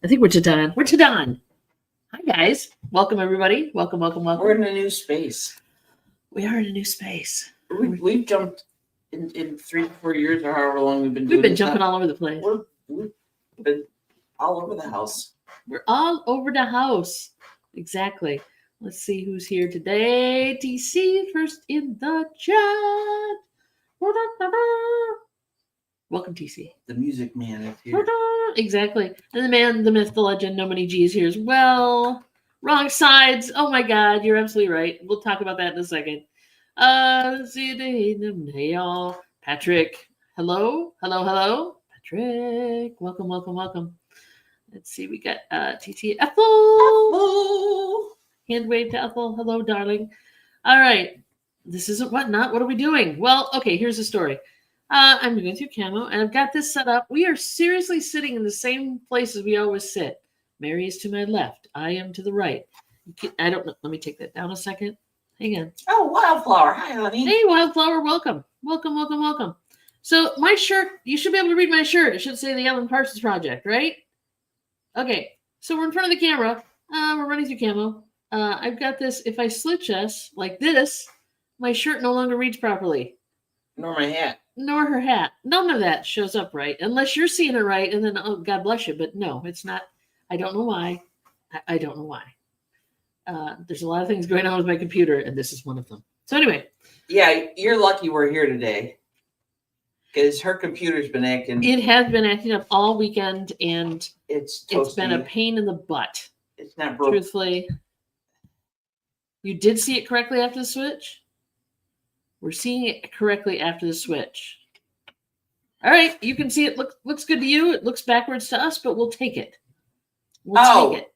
I think we're to done. We're to done. Hi, guys. Welcome, everybody. Welcome. We're in a new space. We are in a new space. We've jumped in 3 to 4 years or however long we've been doing We've been jumping all over the place. We've been all over the house. We're all over the house. Exactly. Let's see who's here today. TC first in the chat. Welcome, TC. The music man is here. Exactly. And the man, the myth, the legend, no many G's here as well. Wrong sides. Oh my God, you're absolutely right. We'll talk about that in a second. Let's see. Hey, y'all. Patrick. Hello. Patrick. Welcome. Let's see. We got TT Ethel. Hand wave to Ethel. Hello, darling. All right. This isn't whatnot. What are we doing? Well, okay, here's the story. I'm going through camo, and I've got this set up. We are seriously sitting in the same place as we always sit. Mary is to my left. I am to the right. I don't know. Let me take that down a second. Hang on. Oh, Wildflower. Hi, honey. Hey, Wildflower. Welcome. So my shirt, you should be able to read my shirt. It should say the Alan Parsons Project, right? Okay. So we're in front of the camera. We're running through camo. I've got this. If I slit chest like this, my shirt no longer reads properly. Nor my hat. Nor her hat. None of that shows up right. Unless you're seeing it right, and then, oh, God bless you. But no, it's not. I don't know why. I don't know why. There's a lot of things going on with my computer, and this is one of them. So anyway. Yeah, you're lucky we're here today. Because her computer's been acting. It has been acting up all weekend, and it's been a pain in the butt. It's not broken. Truthfully. You did see it correctly after the switch? We're seeing it correctly after the switch. All right, you can see it looks good to you. It looks backwards to us, but we'll take it. Take it.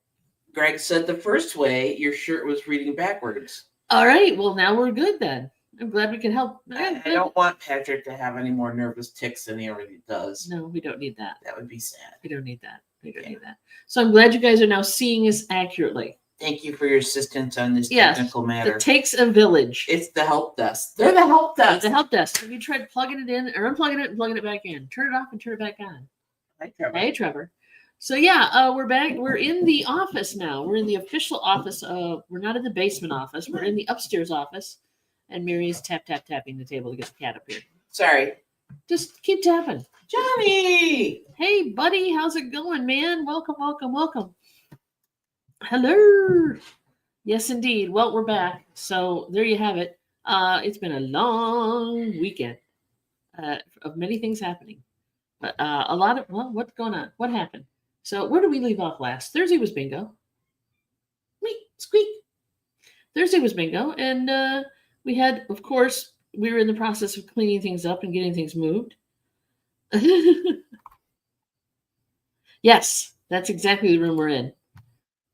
Greg said the first way your shirt was reading backwards. All right, well, now we're good then. I'm glad we can help. I don't want Patrick to have any more nervous tics than he already does. No, we don't need that. That would be sad. We don't need that. So I'm glad you guys are now seeing us accurately. Thank you for your assistance on this technical matter. It takes a village. It's the help desk. They're the help desk. The help desk. Have you tried plugging it in or unplugging it and plugging it back in? Turn it off and turn it back on. Hi, Trevor. Hey, Trevor. So yeah, we're back. We're in the office now. We're in the official office. We're not in the basement office. We're in the upstairs office. And Mary's tapping the table to get the cat up here. Sorry. Just keep tapping. Johnny! Hey, buddy. How's it going, man? Welcome. Hello. Yes, indeed. Well, we're back. So there you have it. It's been a long weekend of many things happening. But a lot of, well, what's going on? What happened? So where did we leave off last? Thursday was bingo. Squeak. Thursday was bingo. And we had, of course, we were in the process of cleaning things up and getting things moved. Yes, that's exactly the room we're in.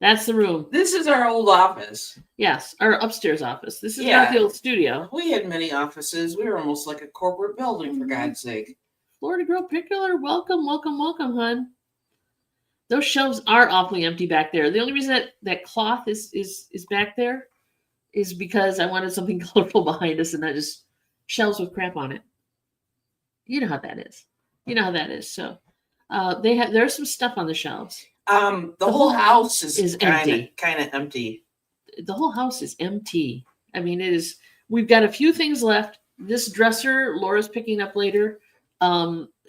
That's the room. This is our old office. Yes, our upstairs office. This is not the old studio. We had many offices. We were almost like a corporate building, for God's sake. Florida Girl Pickler, welcome, hon. Those shelves are awfully empty back there. The only reason that cloth is back there is because I wanted something colorful behind us and not just shelves with crap on it. You know how that is. So there's some stuff on the shelves. The whole house is empty. Kind of empty. The whole house is empty. I mean, it is. We've got a few things left. This dresser, Laura's picking up later.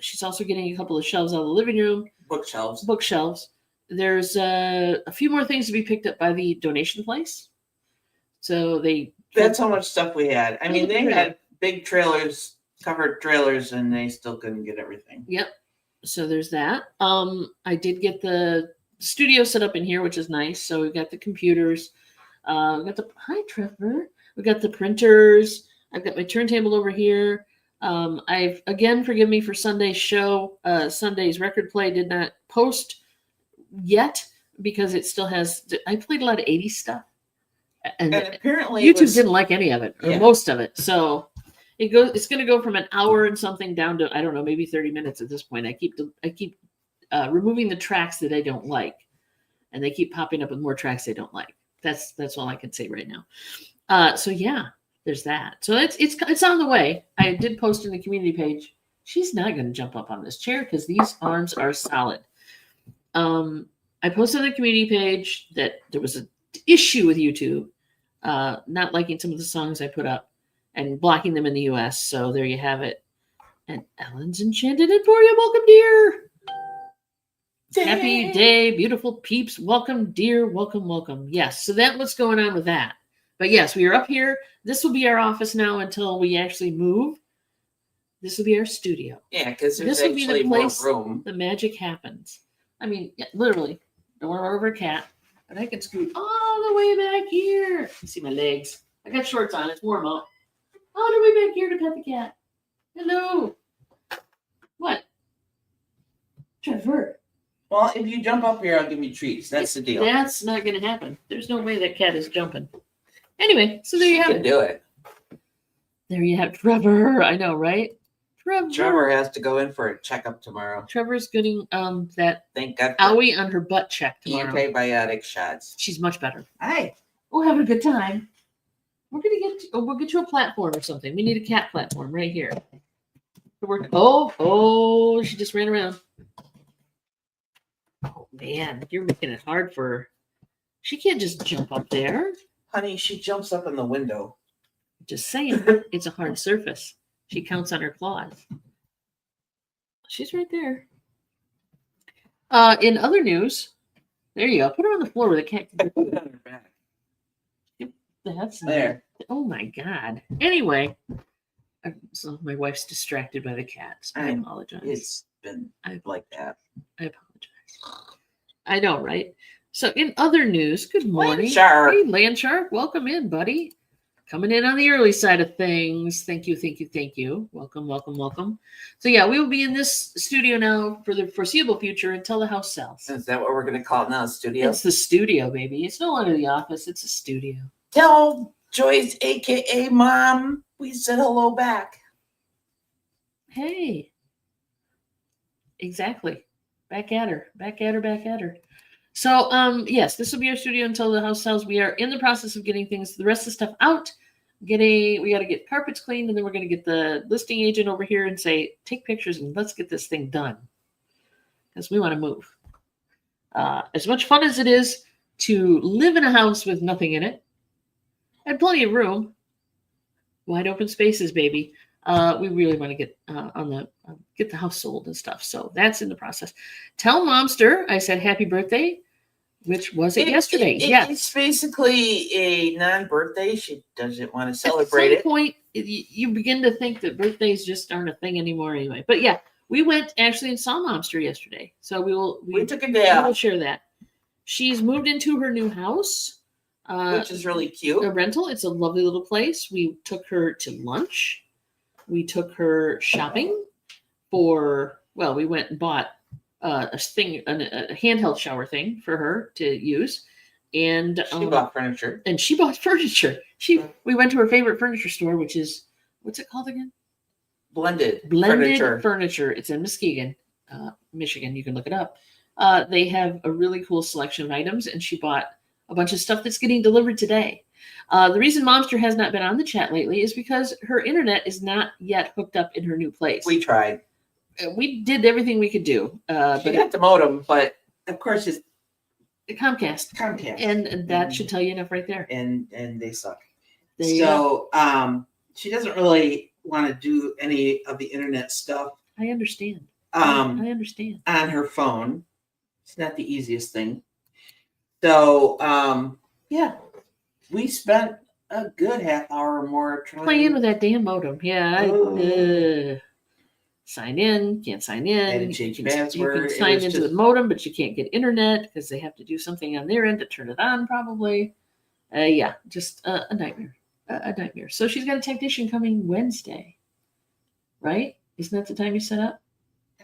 She's also getting a couple of shelves out of the living room. Bookshelves. There's a few more things to be picked up by the donation place. So that's how much stuff we had. I mean, they had big trailers, covered trailers, and they still couldn't get everything. Yep. So there's that. I did get the studio set up in here, which is nice. So we've got the computers. Hi, Trevor. We got the printers. I've got my turntable over here. Forgive me for Sunday's show. Sunday's record play did not post yet because it still has. I played a lot of 80s stuff, and apparently YouTube didn't like any of it or most of it. So it's going to go from an hour and something down to, I don't know, maybe 30 minutes at this point. I keep removing the tracks that I don't like, and they keep popping up with more tracks they don't like. That's all I can say right now. So yeah, there's that. So it's on the way. I did post in the community page. She's not going to jump up on this chair because these arms are solid. I posted on the community page that there was an issue with YouTube not liking some of the songs I put up and blocking them in the US. So there you have it. And Ellen's enchanted Emporium. Welcome, dear. Happy day, beautiful peeps. Welcome, dear. Welcome, welcome. Yes, so that's what's going on with that. But yes, we are up here. This will be our office now until we actually move. This will be our studio. Yeah, because there's This will be the actually more place room. the magic happens. I mean, yeah, literally, don't want to run over a cat, but I can scoot all the way back here. You see my legs. I got shorts on. It's warm out. All the way back here to pet the cat. Hello. What? Trevor. Well, if you jump up here, I'll give you treats. That's the deal. That's not going to happen. There's no way that cat is jumping. Anyway, so there you have it. Do it. There you have Trevor. I know, right? Trevor has to go in for a checkup tomorrow. Trevor's getting that Thank God for owie on her butt check tomorrow. antibiotic shots. She's much better. Hi. We're having a good time. We'll get you a platform or something. We need a cat platform right here. Oh, she just ran around. Oh man, you're making it hard for her. She can't just jump up there. Honey, she jumps up in the window. Just saying, it's a hard surface. She counts on her claws. She's right there. In other news, there you go. Put her on the floor where the cat can Put it on her back. That's There. Oh my God. Anyway, so my wife's distracted by the cats. I apologize. It's been like that. I apologize. I know, right? So in other news, good morning. Landshark. Hey, Landshark, welcome in, buddy. Coming in on the early side of things. Thank you, thank you, thank you. Welcome, welcome, welcome. So yeah, we will be in this studio now for the foreseeable future until the house sells. Is that what we're going to call it now, studio? It's the studio, baby. It's no longer the office. It's a studio. Tell Joyce, a.k.a. Mom, we said hello back. Hey. Exactly. Back at her. Back at her, back at her. So, yes, this will be our studio until the house sells. We are in the process of getting the rest of the stuff out. We got to get carpets cleaned, and then we're going to get the listing agent over here and say, take pictures and let's get this thing done. Because we want to move. As much fun as it is to live in a house with nothing in it, and plenty of room, wide open spaces, baby. We really want to get get the house sold and stuff. So that's in the process. Tell Momster I said happy birthday, which was it yesterday. Yes. It's basically a non-birthday. She doesn't want to celebrate At some point, you begin to think that birthdays just aren't a thing anymore anyway. But yeah, we went actually and saw Momster yesterday. So we took a day off. We'll share that. She's moved into her new house. Which is really cute. A rental. It's a lovely little place. We took her to lunch. We took her shopping we went and bought a handheld shower thing for her to use. And she bought furniture. And she bought furniture. We went to her favorite furniture store, which is, what's it called again? Blended Furniture. It's in Muskegon, Michigan. You can look it up. They have a really cool selection of items, and she bought a bunch of stuff that's getting delivered today. The reason Momster has not been on the chat lately is because her internet is not yet hooked up in her new place. We tried. We did everything we could do. She got the modem, but of course it's Comcast. And that should tell you enough right there. And they suck. So she doesn't really want to do any of the internet stuff. I understand. I understand. On her phone. It's not the easiest thing. So yeah. We spent a good half hour or more playing with that damn modem. Yeah. Sign in, can't sign in. And change password. You can sign into the modem, but you can't get internet because they have to do something on their end to turn it on, probably. Just a nightmare. A nightmare. So she's got a technician coming Wednesday, right? Isn't that the time you set up?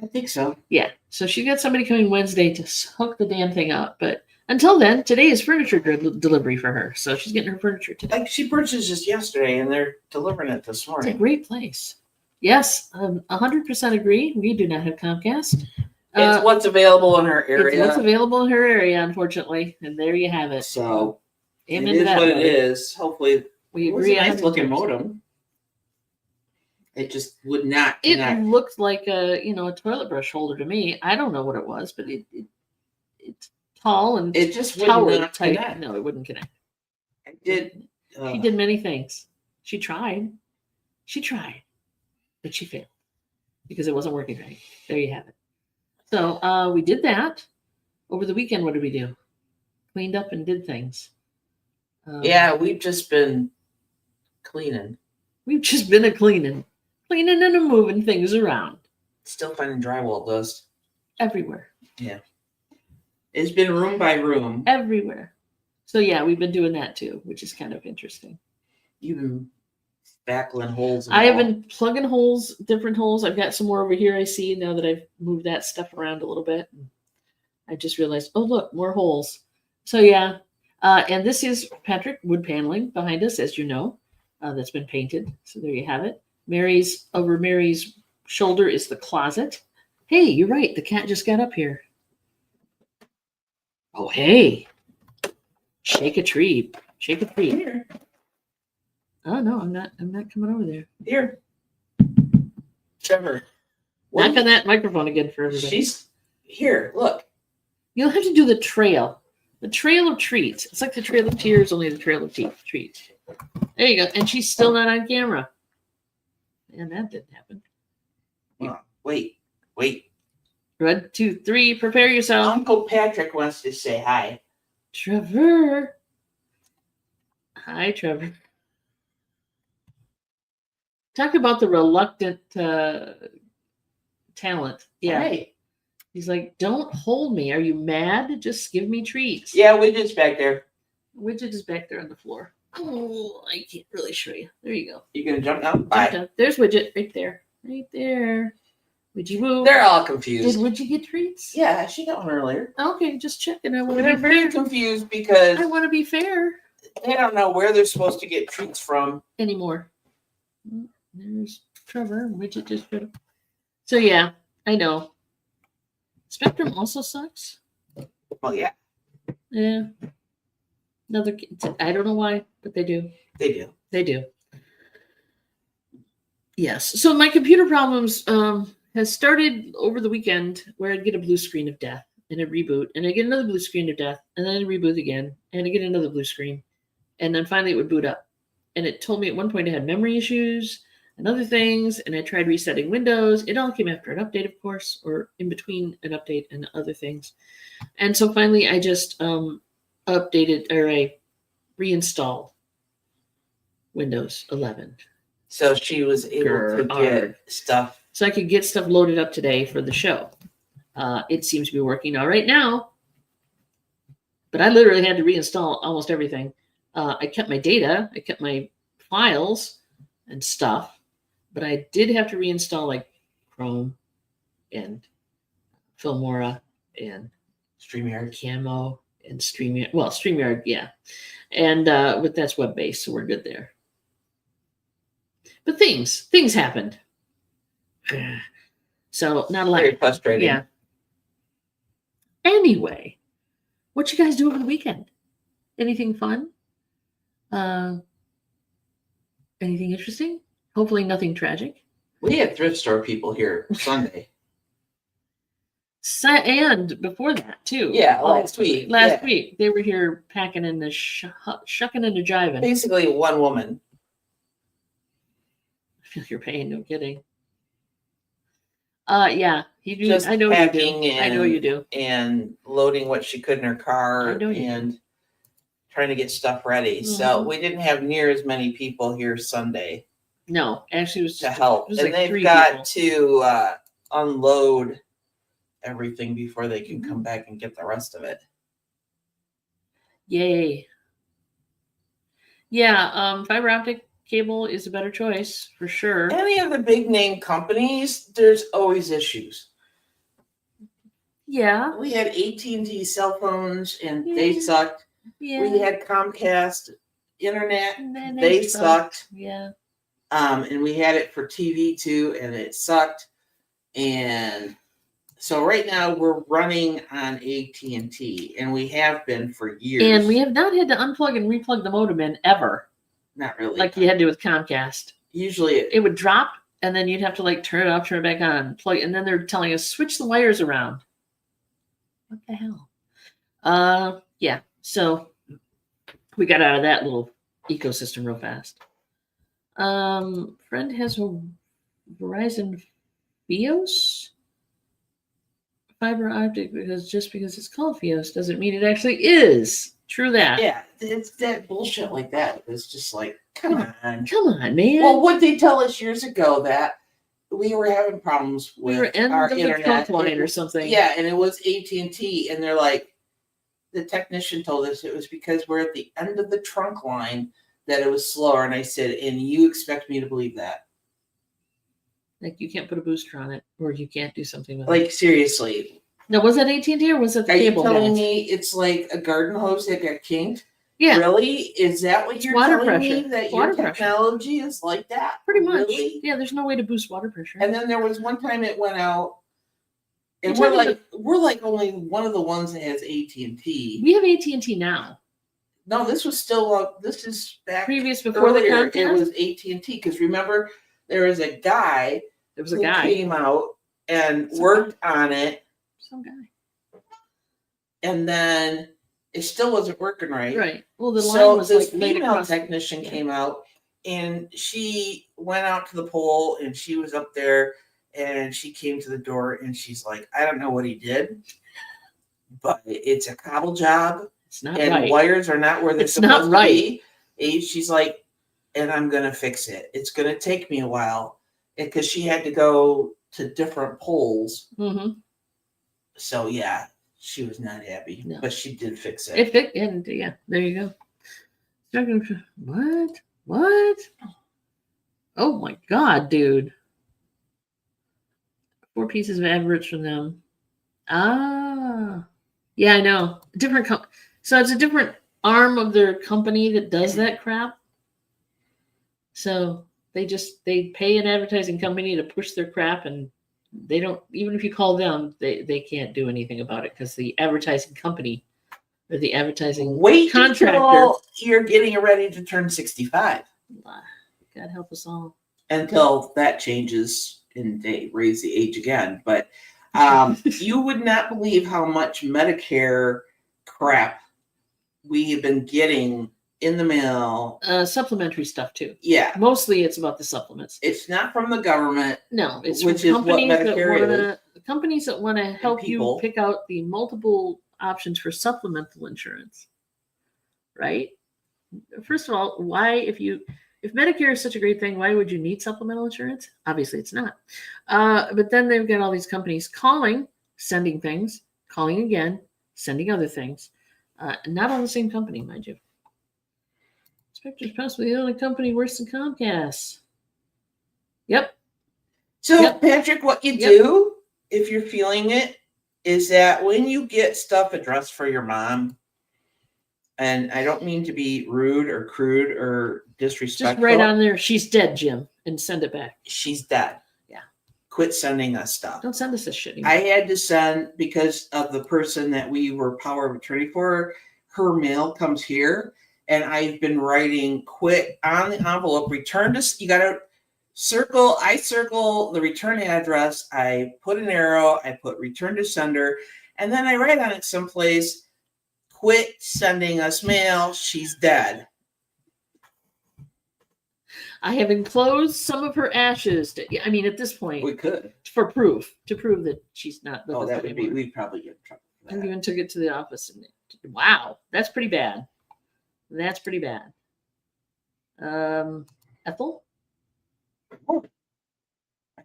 I think so. Yeah. So she got somebody coming Wednesday to hook the damn thing up, but until then, today is furniture delivery for her. So she's getting her furniture today. Like she purchased just yesterday and they're delivering it this morning. It's a great place. Yes, 100% agree. We do not have Comcast. It's what's available in her area. It's what's available in her area, unfortunately. And there you have it. So amen it is that, what it is. Hopefully we agree. It was a nice looking modem. It just would not connect. It looked like a toilet brush holder to me. I don't know what it was, but it tall and It just would towered not type. connect. No, it wouldn't connect. I did. She did many things. She tried, but she failed because it wasn't working right. There you have it. So we did that over the weekend. What did we do? Cleaned up and did things. Yeah, we've just been cleaning. We've just been cleaning and a moving things around Still finding drywall dust everywhere. Yeah, it's been room by room. Everywhere. So yeah, we've been doing that too, which is kind of interesting. You've been spackling holes. I have been plugging holes, different holes. I've got some more over here. I see now that I've moved that stuff around a little bit. I just realized, oh look, more holes. So yeah, and this is Patrick wood paneling behind us, as you know, that's been painted. So there you have it. Over Mary's shoulder is the closet. Hey, you're right. The cat just got up here. Oh hey, shake a tree. Shake a tree. Here. Oh no, I'm not coming over there. Here. Trevor. Knock on that microphone again for everybody. She's here. Look. You'll have to do the trail. The trail of treats. It's like the trail of tears, only the trail of treats. There you go. And she's still not on camera. And that didn't happen. Wait. 1, 2, 3. Prepare yourself. Uncle Patrick wants to say hi. Trevor. Hi, Trevor. Talk about the reluctant talent. Yeah. Hey. He's like, don't hold me. Are you mad? Just give me treats. Yeah, Widget's back there. Widget is back there on the floor. Oh, I can't really show you. There you go. You gonna jump now? Bye. There's Widget right there. Right there. Widget move. They're all confused. Did Widget get treats? Yeah, she got one earlier. Okay, just checking. I want to They're be very fair. confused because I want to be fair. they don't know where they're supposed to get treats from Anymore. There's Trevor. Widget just showed up. So yeah, I know. Spectrum also sucks. Well, yeah. Yeah. I don't know why, but they do. They do. They do. Yes. So my computer problems has started over the weekend where I'd get a blue screen of death and a reboot, and I get another blue screen of death, and then a reboot again, and I get another blue screen, and then finally it would boot up, and it told me at one point it had memory issues and other things, and I tried resetting Windows. It all came after an update, of course, or in between an update and other things, and so finally I just updated or I reinstalled Windows 11. So she was able to get stuff. So I could get stuff loaded up today for the show. It seems to be working all right now. But I literally had to reinstall almost everything. I kept my data. I kept my files and stuff. But I did have to reinstall like Chrome and Filmora and StreamYard. Camo and StreamYard. Well, StreamYard, yeah. And but that's web-based, so we're good there. But things happened. So not a lot. Very frustrating. Yeah. Anyway, what you guys do over the weekend? Anything fun? Anything interesting? Hopefully nothing tragic. We had thrift store people here Sunday. And before that too. Yeah, last week. Last week they were here packing in the shucking and the jiving. Basically, one woman. I feel your pain. No kidding. Yeah, Just I know you do. packing I know you do. And loading what she could in her car and trying to get stuff ready. Mm-hmm. So we didn't have near as many people here Sunday. No, actually, it was to help. And like they've got to unload everything before they can come back and get the rest of it. Yay. Yeah, fiber optic cable is a better choice for sure. Any of the big name companies, there's always issues. Yeah. We had AT&T cell phones and they sucked. Yeah. We had Comcast internet. They sucked. Yeah. And we had it for TV too, and it sucked. And so right now we're running on AT&T, and we have been for years. And we have not had to unplug and replug the modem in ever. Not really. Like you had to with Comcast. Usually it would drop, and then you'd have to like turn it off, turn it back on, plug, and then they're telling us switch the wires around. What the hell? Yeah. So we got out of that little ecosystem real fast. Friend has a Verizon Fios fiber optic because just because it's called Fios doesn't mean it actually is. True that. Yeah, it's that bullshit like that. It's just like, come on. Come on, man. Well, what they tell us years ago that we were having problems with we were end our of the internet trunk line or something. Yeah, and it was AT&T, and they're like, the technician told us it was because we're at the end of the trunk line that it was slower. And I said, and you expect me to believe that? Like you can't put a booster on it, or you can't do something with it. Like seriously. Now, was that AT&T or was it the Are you cable telling guys? me it's like a garden hose that got kinked? Yeah. Really? Is that what you're water telling pressure. me? That Water your technology is like that? Pretty much. Really? Yeah, there's no way to boost water pressure. And then there was one time it went out, and You're we're like only one of the ones that has AT&T. We have AT&T now. No, this was still this is back previous before earlier. the It was AT&T because remember there was a guy. There was a who guy came out and worked on it. Some guy. And then it still wasn't working right. Right. Well, the line So was this like laid female across. technician came out, and she went out to the pole, and she was up there, and she came to the door, and she's like, I don't know what he did, but it's a cobble job, It's not and right. wires are not where they're It's supposed not to right. be. And she's like, and I'm gonna fix it. It's gonna take me a while, because she had to go to different poles. Mm-hmm. So yeah, she was not happy, No. but she did fix it. And yeah, there you go. What? Oh my God, dude! 4 pieces of adverts from them. Ah, yeah, I know. Different so it's a different arm of their company that does that crap. So they pay an advertising company to push their crap, and they don't, even if you call them, they can't do anything about it because the advertising company or the advertising contractor. Until you're getting ready to turn 65. God help us all. Until that changes and they raise the age again. But you would not believe how much Medicare crap we have been getting in the mail. Supplementary stuff too. Yeah. Mostly it's about the supplements. It's not from the government. No, it's which from is what Medicare is. Companies that want to help you pick out the multiple options for supplemental insurance. Right? First of all, why, if Medicare is such a great thing, why would you need supplemental insurance? Obviously it's not. But then they've got all these companies calling, sending things, calling again, sending other things. Not on the same company, mind you. Spectre's possibly the only company worse than Comcast. Yep. So, Patrick, what you do, if you're feeling it, is that when you get stuff addressed for your mom, and I don't mean to be rude or crude or disrespectful. Just write on there, she's dead, Jim, and send it back. She's dead. Yeah. Quit sending us stuff. Don't send us this shit anymore. I had to send, because of the person that we were power of attorney for, her mail comes here, and I've been writing, quit on the envelope, return to, you got to I circle the return address, I put an arrow, I put return to sender, and then I write on it someplace, quit sending us mail, she's dead. I have enclosed some of her ashes. I mean, at this point, we could to prove that she's not. Oh, that would be. We'd probably get in trouble for that. I even took it to the office, and wow, that's pretty bad. That's pretty bad. Ethel, I don't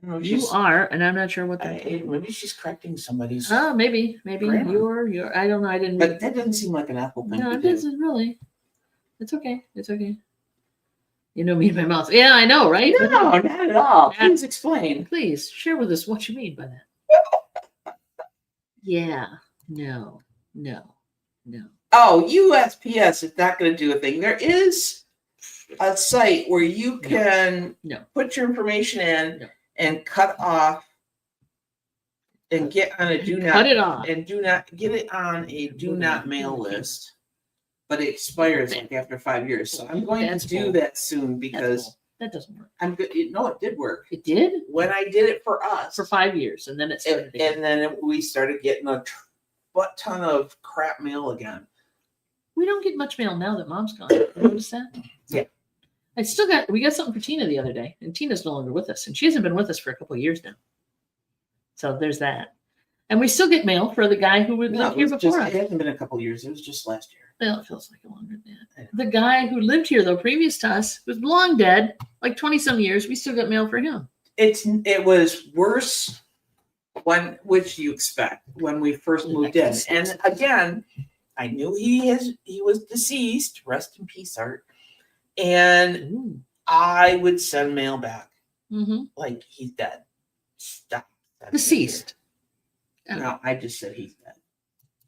know. You are, and I'm not sure what that. Maybe she's correcting somebody's. Oh, maybe grammar. You're. I don't know. I didn't. But that doesn't seem like an Ethel thing. No, to it do. doesn't really. It's okay. It's okay. You know me in my mouth. Yeah, I know, right? No, not at all. Please explain. Please share with us what you mean by that. Yeah. No. Oh, USPS is not going to do a thing. There is a site where you can put your information in and cut off and get on a do not. Cut it off. And do not get it on a do not mail list. But it expires like after 5 years. So I'm going to do that soon because that doesn't work. I'm good. No, it did work. It did? When I did it for us. For 5 years. And then it started again. And then we started getting butt ton of crap mail again. We don't get much mail now that Mom's gone. You notice that? Yeah. We got something for Tina the other day, and Tina's no longer with us, and she hasn't been with us for a couple of years now. So there's that. And we still get mail for the guy who lived here before us. It hasn't been a couple of years. It was just last year. Well, it feels like longer than that. The guy who lived here, though, previous to us, was long dead, like 20-some years. We still got mail for him. It was worse which you expect when we first moved in. And again, I knew he was deceased. Rest in peace, Art. And I would send mail back. Like, he's dead. Stop. Deceased. No, I just said he's dead.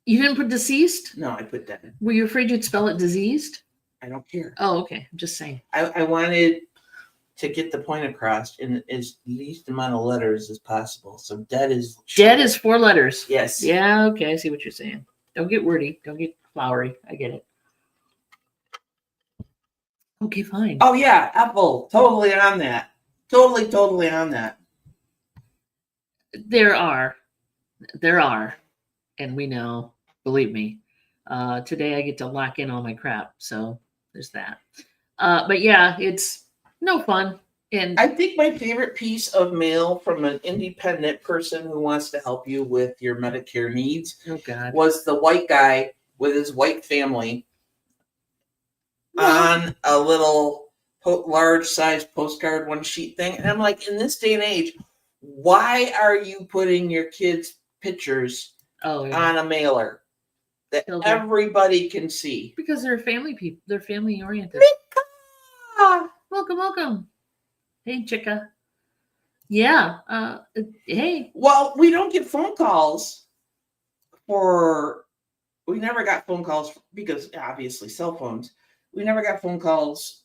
You didn't put deceased? No, I put dead. Were you afraid you'd spell it diseased? I don't care. Oh, okay. I'm just saying. I wanted to get the point across in as least amount of letters as possible. So dead is short. Dead is 4 letters. Yes. Yeah, okay. I see what you're saying. Don't get wordy. Don't get flowery. I get it. Okay, fine. Oh, yeah. Apple. Totally on that. Totally on that. There are. And we know, believe me. Today I get to lock in all my crap. So there's that. But yeah, it's no fun. And I think my favorite piece of mail from an independent person who wants to help you with your Medicare needs was the white guy with his white family on a little large size postcard, one sheet thing. And I'm like, in this day and age, why are you putting your kids' pictures on a mailer that everybody can see? Because they're family people. They're family oriented. Welcome. Hey, Chica. Yeah. Hey. Well, we don't get phone calls we never got phone calls because obviously cell phones. We never got phone calls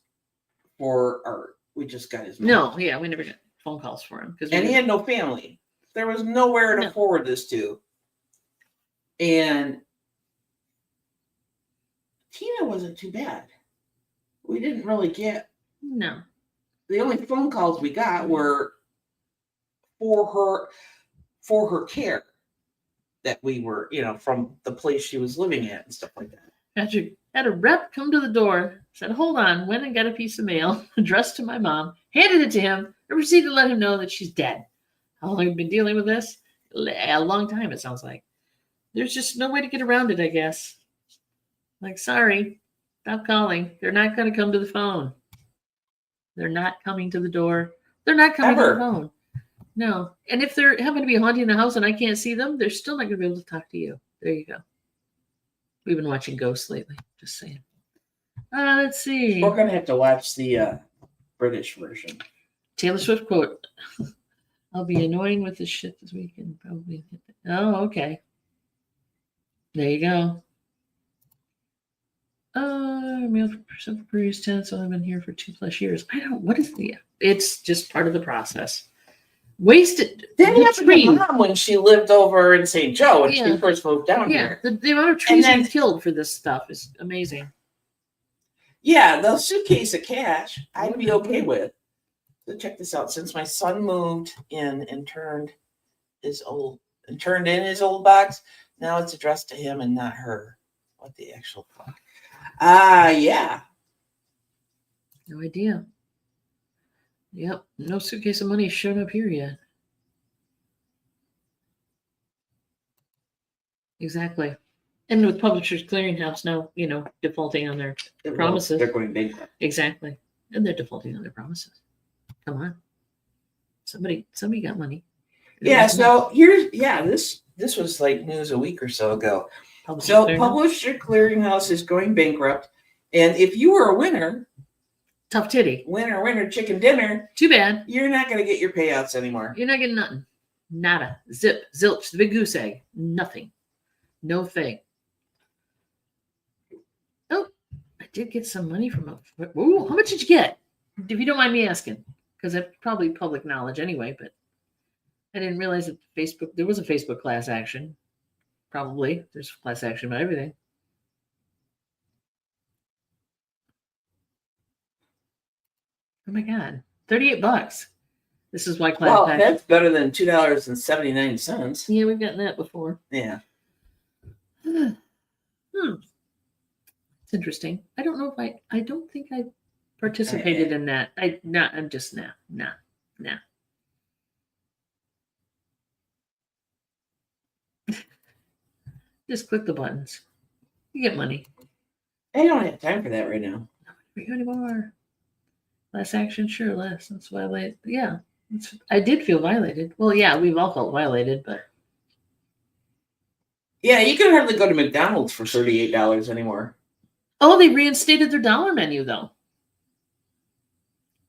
for Art. We just got his mom. No, yeah, we never got phone calls for him. And he had no family. There was nowhere to forward this to. And Tina wasn't too bad. We didn't really get. No. The only phone calls we got were for her care that we were, from the place she was living at and stuff like that. Patrick had a rep come to the door, said, hold on, went and got a piece of mail addressed to my mom, handed it to him, and proceeded to let him know that she's dead. How long have you been dealing with this? A long time, it sounds like. There's just no way to get around it, I guess. Like, sorry, stop calling. They're not going to come to the phone. They're not coming to the door. They're not coming to the phone. No. And if they're happen to be haunting the house and I can't see them, they're still not going to be able to talk to you. There you go. We've been watching Ghosts lately. Just saying. Let's see. We're going to have to watch the British version. Taylor Swift quote. I'll be annoying with this shit this weekend. Probably. Oh, okay. There you go. Mail for previous tenants. I've been here for 2+ years. What is it's just part of the process. Wasted. That happened to Mom when she lived over in St. Joe when she first moved down here. The amount of trees we killed for this stuff is amazing. Yeah, the suitcase of cash I'd be okay with. So check this out. Since my son moved in and turned in his old box, now it's addressed to him and not her. What the actual fuck? Yeah. No idea. Yep, no suitcase of money shown up here yet. Exactly. And with Publishers Clearinghouse now, defaulting on their promises. They're going bankrupt. Exactly. And they're defaulting on their promises. Come on. Somebody got money. Yeah, so this was like news a week or so ago. Publisher Clearinghouse is going bankrupt. And if you were a winner, tough titty. Winner, chicken dinner. Too bad. You're not going to get your payouts anymore. You're not getting nothing. Nada. Zip. Zilch. The big goose egg. Nothing. No thing. Oh, I did get some money from how much did you get? If you don't mind me asking. Because it's probably public knowledge anyway, but I didn't realize that there was a Facebook class action. Probably. There's class action about everything. Oh my God. $38. This is why class action. That's better than $2.79. Yeah, we've gotten that before. Yeah. It's interesting. I don't know if I don't think I participated in that. I'm just nah. Just click the buttons. You get money. I don't have time for that right now. Not anymore. Less action, sure, less. That's violated. Yeah. I did feel violated. Well, yeah, we've all felt violated, but Yeah, you can hardly go to McDonald's for $38 anymore. oh, they reinstated their dollar menu though.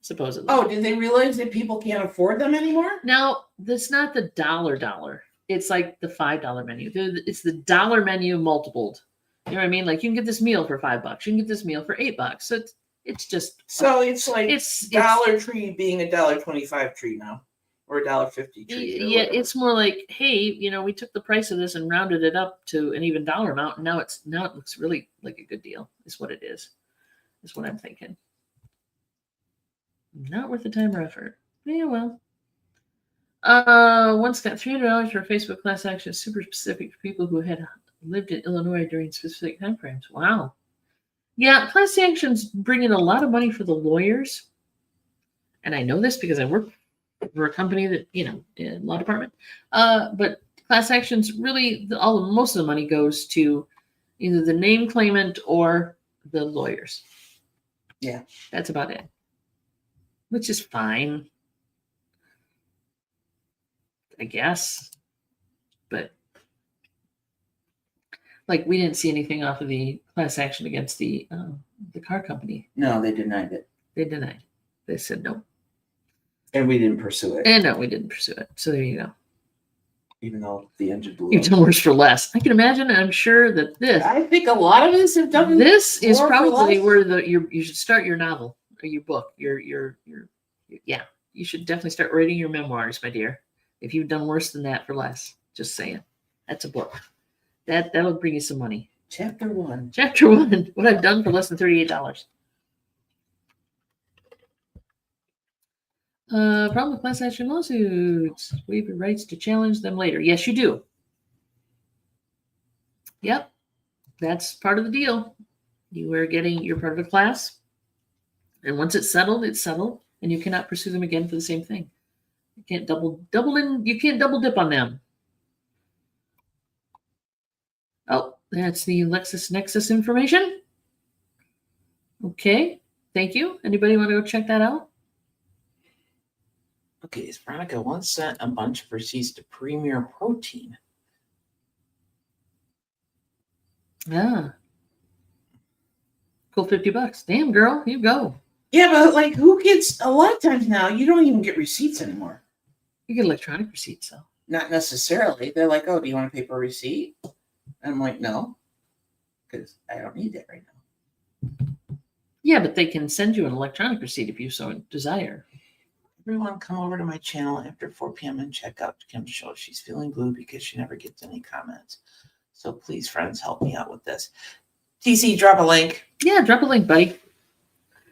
Supposedly. Oh, did they realize that people can't afford them anymore? Now, that's not the dollar. It's like the $5 menu. It's the dollar menu multipled. You know what I mean? Like you can get this meal for $5. You can get this meal for $8. So it's just so it's like it's Dollar Tree being $1.25 tree now, or $1.50 tree. Yeah, it's more like, hey, we took the price of this and rounded it up to an even dollar amount, and now it looks really like a good deal. Is what it is. Is what I'm thinking. Not worth the time or effort. Yeah, well. Once got $300 for a Facebook class action, super specific for people who had lived in Illinois during specific time frames. Wow. Yeah, class actions bring in a lot of money for the lawyers. And I know this because I work for a company that, in law department. But class actions really, most of the money goes to either the name claimant or the lawyers. Yeah. That's about it. Which is fine, I guess. But like we didn't see anything off of the class action against the car company. No, they denied it. They said no. And we didn't pursue it. And no, we didn't pursue it. So there you go. Even though the engine blew You've done worse for less. I can imagine. I'm sure that this. I think a lot of us have done. This is probably where you should start your novel or your book. Yeah. You should definitely start writing your memoirs, my dear. If you've done worse than that for less, just saying. That's a book. That'll bring you some money. Chapter 1. Chapter 1. What I've done for less than $38. Problem with class action lawsuits. Waive your rights to challenge them later. Yes, you do. Yep. That's part of the deal. You're part of a class. And once it's settled, and you cannot pursue them again for the same thing. You can't you can't double dip on them. Oh, that's the LexisNexis information. Okay. Thank you. Anybody want to go check that out? Okay, is Veronica once sent a bunch of receipts to Premier Protein? Ah. Cool, $50. Damn, girl, you go. Yeah, but like who gets a lot of times now you don't even get receipts anymore. You get electronic receipts though. Not necessarily. They're like, oh, do you want a paper receipt? And I'm like, no. Because I don't need that right now. Yeah, but they can send you an electronic receipt if you so desire. Everyone come over to my channel after 4 p.m. and check out Kim's show. She's feeling blue because she never gets any comments. So please, friends, help me out with this. TC, drop a link. Yeah, drop a link, buddy.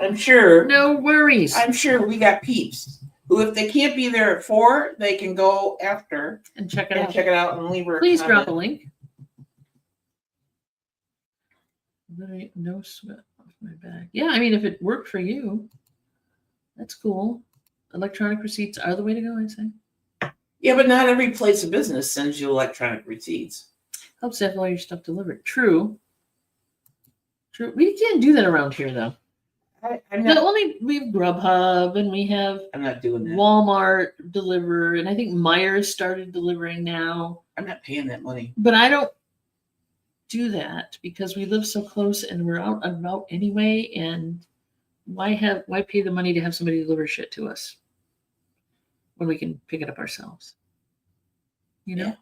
I'm sure. No worries. I'm sure we got peeps who, if they can't be there at 4, they can go after and check it out. Check it out and leave her. Please drop a link. No sweat off my back. Yeah, I mean, if it worked for you, that's cool. Electronic receipts are the way to go, I'd say. Yeah, but not every place of business sends you electronic receipts. Helps have all your stuff delivered. True. We can't do that around here, though. We have Grubhub and we have I'm not doing that. Walmart deliver, and I think Myers started delivering now. I'm not paying that money. But I don't do that because we live so close and we're out and about anyway, and why pay the money to have somebody deliver shit to us when we can pick it up ourselves? Yeah.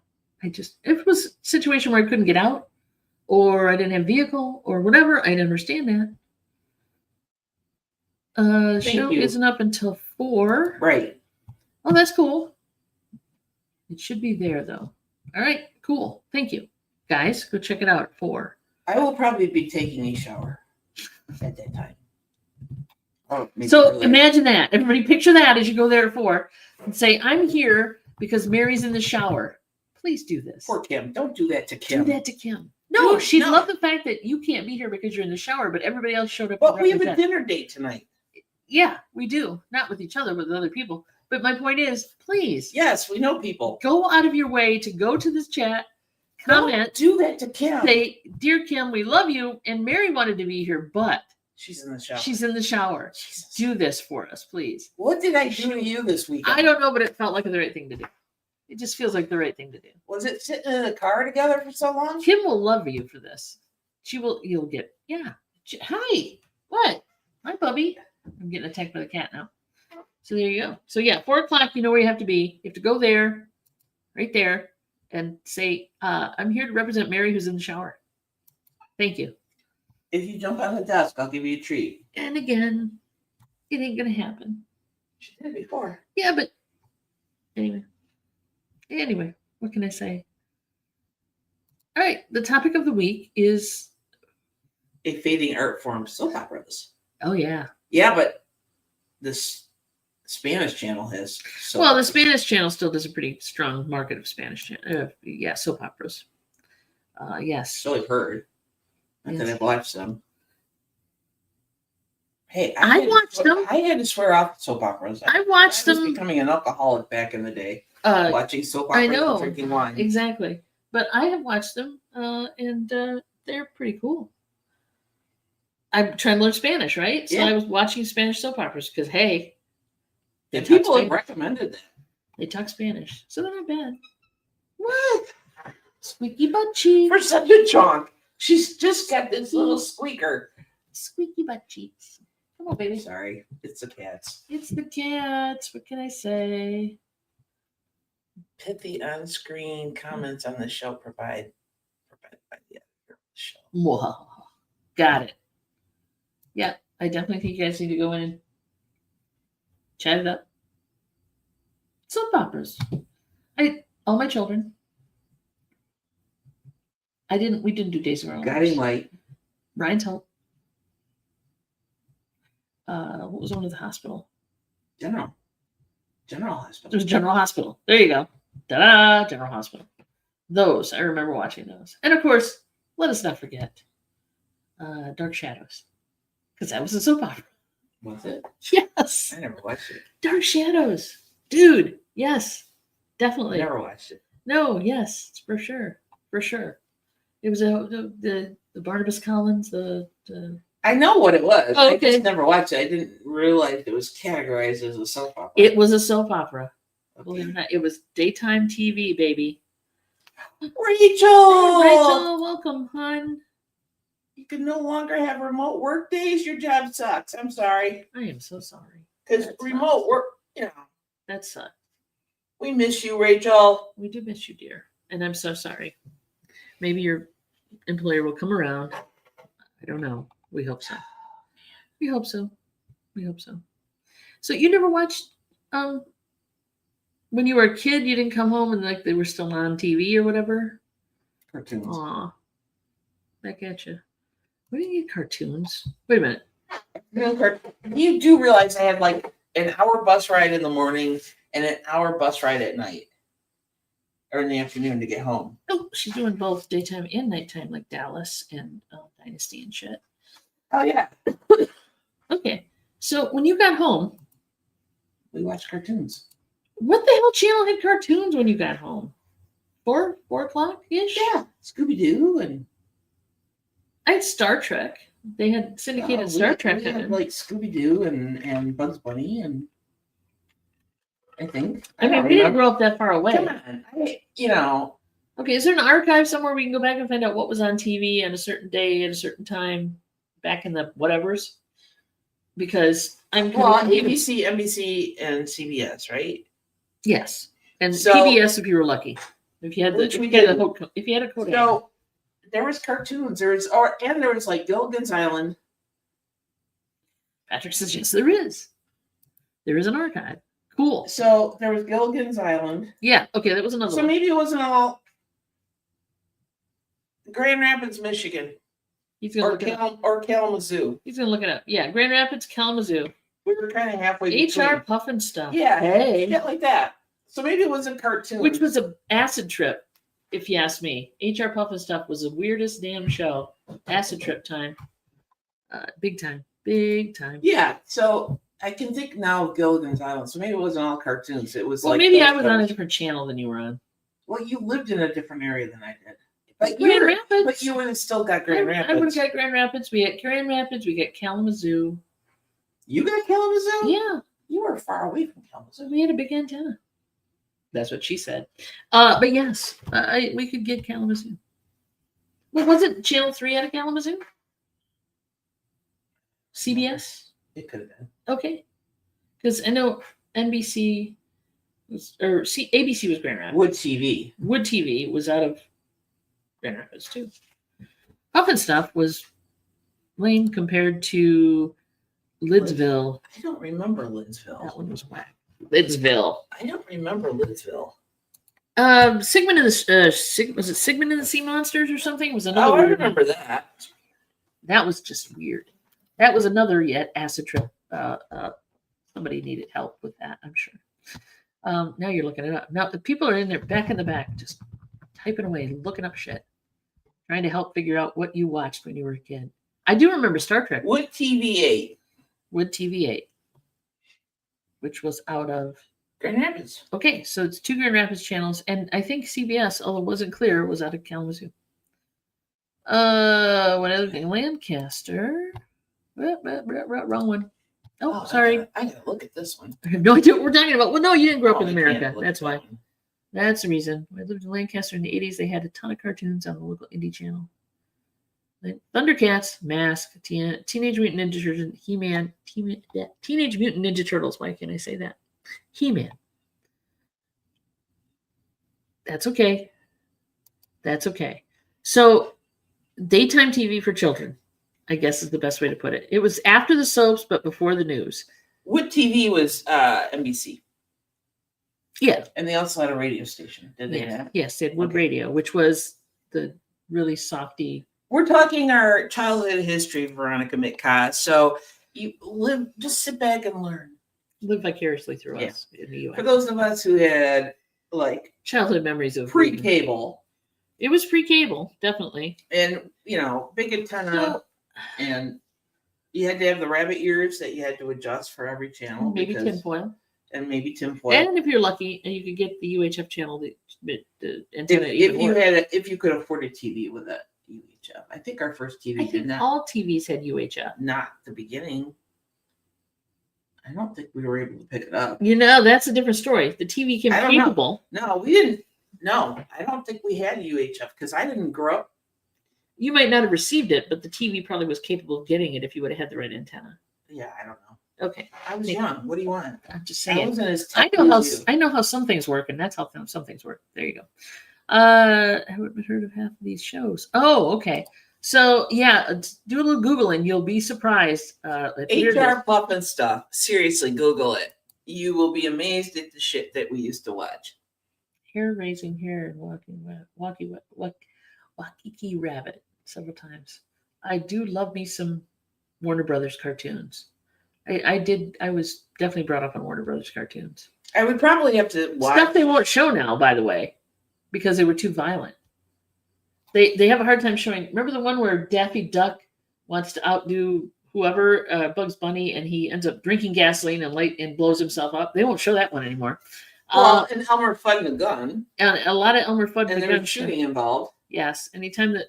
If it was a situation where I couldn't get out or I didn't have a vehicle or whatever, I'd understand that. Show isn't up until 4. Right. Oh, that's cool. It should be there though. All right, cool. Thank you. Guys, go check it out at 4. I will probably be taking a shower at that time. So imagine that. Everybody picture that as you go there at 4 and say, I'm here because Mary's in the shower. Please do this. Poor Kim. Don't do that to Kim. Do that to Kim. No, Dude, she no. loved the fact that you can't be here because you're in the shower, but everybody else showed up. But to we have a represent. dinner date tonight. Yeah, we do. Not with each other, with other people. But my point is, please Yes, we know people. go out of your way to go to this chat, comment, Don't do that to Kim. say, "Dear Kim, we love you," and Mary wanted to be here, but She's in the shower. she's in the shower. Jesus. Do this for us, please. What did I do to you this weekend? I don't know, but it felt like the right thing to do. It just feels like the right thing to do. Was it sitting in a car together for so long? Kim will love you for this. She will. You'll get. Yeah. Hi. What? Hi, Bubby. I'm getting attacked by the cat now. So there you go. So yeah, 4:00. You know where you have to be. You have to go there, right there, and say, "I'm here to represent Mary, who's in the shower." Thank you. If you jump on the desk, I'll give you a treat. And again, it ain't gonna happen. She did it before. Yeah, but anyway. Anyway, what can I say? All right, the topic of the week is. A fading art form, soap operas. Oh yeah. Yeah, but this Spanish channel has. Well, the Spanish channel still does a pretty strong market of Spanish, yeah, soap operas. Yes. So I've heard. Not that Yes. I've watched them. Hey, I watched them. I had to swear off soap operas. I watched I was them. becoming an alcoholic back in the day, watching soap operas I know. and drinking wine. Exactly. But I have watched them, and they're pretty cool. I'm trying to learn Spanish, right? So Yeah. I was watching Spanish soap operas because, hey, And talk people have Spanish. recommended that. They talk Spanish, so they're not bad. What? Squeaky butt cheeks. For such a chonk, she's just got this little squeaker. Squeaky butt cheeks. Come on, baby. Sorry, it's the cats. It's the cats. What can I say? Pithy on-screen comments on the show provided by the editor of the show. Mwahaha. Got it. Yeah, I definitely think you guys need to go in and chat it up. Soap operas. All my children. We didn't do Days of Our Lives. Guiding Light. Ryan's Help. What was one of the hospital? General It Hospital. was General Hospital. There you go. Ta-da! General Hospital. Those, I remember watching those. And of course, let us not forget Dark Shadows. Because that was a soap opera. Was it? Yes. I never watched it. Dark Shadows. Dude, yes. I Definitely. never watched it. No, yes, for sure. For sure. It was the Barnabas Collins, the I know what it was. Oh, I okay. just never watched it. I didn't realize it was categorized as a soap opera. it was a soap opera. Believe it or Okay. not. It was daytime TV, baby. Rachel! Rachel, welcome, hon. You can no longer have remote work days. Your job sucks. I'm sorry. I am so sorry. Because That remote sucks. work, That sucked. we miss you, Rachel. We do miss you, dear. And I'm so sorry. Maybe your employer will come around. I don't know. We hope so. We hope so. We hope so. So you never watched when you were a kid, you didn't come home and like they were still on TV or whatever? Cartoons. Aw. Back at you. What do you need cartoons? Wait a minute. You do realize I had like an hour bus ride in the morning and an hour bus ride at night or in the afternoon to get home. Oh, she's doing both daytime and nighttime, like Dallas and Dynasty and shit. Oh, yeah. Okay. So when you got home, We watched cartoons. what the hell channel had cartoons when you got home? 4 o'clock ish? Yeah. Scooby Doo and I had Star Trek. They had syndicated Star Trek. We had like Scooby Doo and Bugs Bunny and I think. I mean, don't we didn't remember. grow up that far away. Come on. Okay, is there an archive somewhere we can go back and find out what was on TV on a certain day at a certain time back in the whatevers? Because I'm Well, ABC, NBC, and CBS, right? yes, and So- PBS if you were lucky. If you had the Which if we you had, didn't. if you had a code. So there was cartoons. There was like Gilligan's Island. Patrick says yes, there is. There is an archive. Cool. So there was Gilligan's Island. Yeah. Okay, that was another So one. maybe it wasn't all Grand Rapids, Michigan, He's gonna or look it up. Kalamazoo. He's gonna look it up. Yeah, Grand Rapids, Kalamazoo. We were kind of halfway HR between. puffin stuff. Yeah, Hey. shit like that. So maybe it wasn't cartoons. Which was a acid trip. if you ask me. HR Puff and Stuff was the weirdest damn show. Acid trip time. Big time. Big time. Yeah, so I can think now of Gilligan's Island. So maybe it wasn't all cartoons. It was Well, like maybe those I was on a shows. different channel than you were on. Well, you lived in a different area than I did. But Grand you Rapids. But you would have still got Grand I would have Rapids. got Grand Rapids. We got Grand Rapids. We got Kalamazoo. You got Kalamazoo? Yeah. You were far away from Kalamazoo. We had a big antenna. That's what she said. But yes, we could get Kalamazoo. Well, was it Channel 3 out of Kalamazoo? CBS? It could have been. Okay. Because I know NBC ABC was Grand Rapids. Wood TV. Wood TV was out of Grand Rapids too. Puff and Stuff was lame compared to Lidsville. I don't remember Lidsville. That one was whack. Lidsville. I don't remember Lidsville. Sigmund and the was it Sigmund and the Sea Monsters or something? It was another. Oh, I weird remember that. That was just weird. That was another yet acid trip. Somebody needed help with that, I'm sure. Now you're looking it up. Now the people are in there back in the back, just typing away, looking up shit, trying to help figure out what you watched when you were a kid. I do remember Star Trek. Wood TV 8. Wood TV 8, which was out of Grand Rapids. Okay, so it's 2 Grand Rapids channels, and I think CBS, although it wasn't clear, was out of Kalamazoo. What other thing? Lancaster. Wrong one. Oh, sorry. I gotta look at this one. I have no idea what we're talking about. Well, no, you didn't grow up in I America. can't look That's at why. that one. That's the reason. I lived in Lancaster in the 80s. They had a ton of cartoons on the local indie channel. Like Thundercats, Mask, Teenage Mutant Ninja Turtles, He-Man, Teenage Mutant Ninja Turtles. Why can't I say that? He-Man. That's okay. That's okay. So, daytime TV for children, I guess is the best way to put it. It was after the soaps, but before the news. Wood TV was NBC. Yeah. And they also had a radio station, did they? Yeah. Yes, they had Wood Radio, which was the really softy. We're talking our childhood history, Veronica Mitka. So you just sit back and learn. Live vicariously through us in the For U.S. those of us who had like Childhood memories of pre-cable. It was pre-cable, definitely. And, big antenna. And you had to have the rabbit ears that you had to adjust for every channel. Maybe tinfoil. And maybe tinfoil. And if you're lucky, and you could get the UHF channel, the antenna. if you could afford a TV with a UHF. I think our first TV did not. All TVs had UHF. Not the beginning. I don't think we were able to pick it up. That's a different story. The TV came capable. No, we didn't. No, I don't think we had UHF because I didn't grow up. You might not have received it, but the TV probably was capable of getting it if you would have had the right antenna. Yeah, I don't know. Okay. I was young. What do you want? I'm just saying. I know how some things work, and that's how some things work. There you go. I haven't heard of half of these shows. Oh, okay. So yeah, do a little Googling. You'll be surprised. HR Puff and Stuff. Seriously, Google it. You will be amazed at the shit that we used to watch. Hair raising hair and Wakiki Rabbit several times. I do love me some Warner Brothers cartoons. I was definitely brought up on Warner Brothers cartoons. I would probably have to watch stuff they won't show now, by the way, because they were too violent. They have a hard time showing. Remember the one where Daffy Duck wants to outdo whoever, Bugs Bunny, and he ends up drinking gasoline and blows himself up? They won't show that one anymore. Well, and Elmer Fudd and the gun. And a lot of Elmer Fudd and there's shooting involved. Yes. Anytime that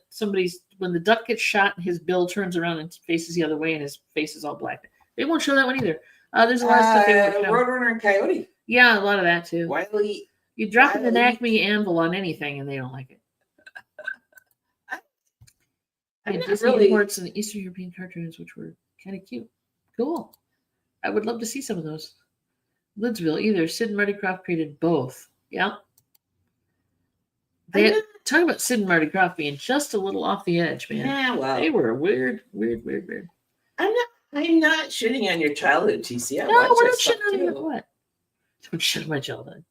when the duck gets shot and his bill turns around and faces the other way and his face is all black. They won't show that one either. There's a lot of stuff they won't show. Roadrunner and Coyote. Yeah, a lot of that too. Wiley. You drop an Acme anvil on anything and they don't like it. And Disney imports and the Eastern European cartoons, which were kind of cute. Cool. I would love to see some of those. Lidsville, either Sid and Marty Krofft created both. Yeah. Talk about Sid and Marty Krofft being just a little off the edge, man. Yeah, well. They were weird. I'm not shitting on your childhood, TC. No, we're not shitting on your what? Don't shit on my childhood.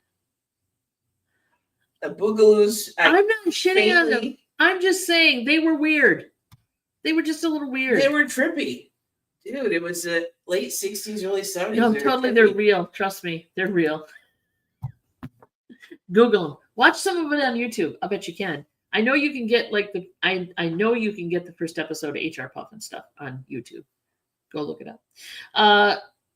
The Boogaloos. I'm not shitting on them. I'm just saying they were weird. They were just a little weird. They were trippy. Dude, it was the late 60s, early 70s. No, totally. They're real. Trust me. They're real. Google them. Watch some of it on YouTube. I bet you can. I know you can get like I know you can get the first episode of HR Puff and stuff on YouTube. Go look it up.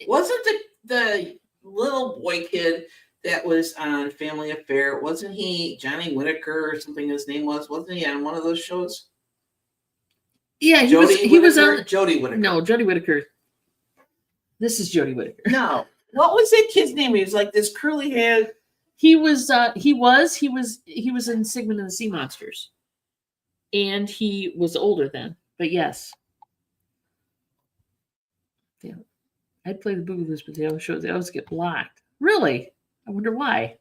Wasn't the little boy kid that was on Family Affair, wasn't he Johnny Whitaker or something his name was? Wasn't he on one of those shows? Yeah, he was on Jodie Whittaker. No, Jodie Whittaker. This is Jodie Whittaker. No. What was that kid's name? He was like this curly haired. He was in Sigmund and the Sea Monsters. And he was older then. But yes. Yeah. I'd play the Boogaloo, but they always get blocked. Really? I wonder why.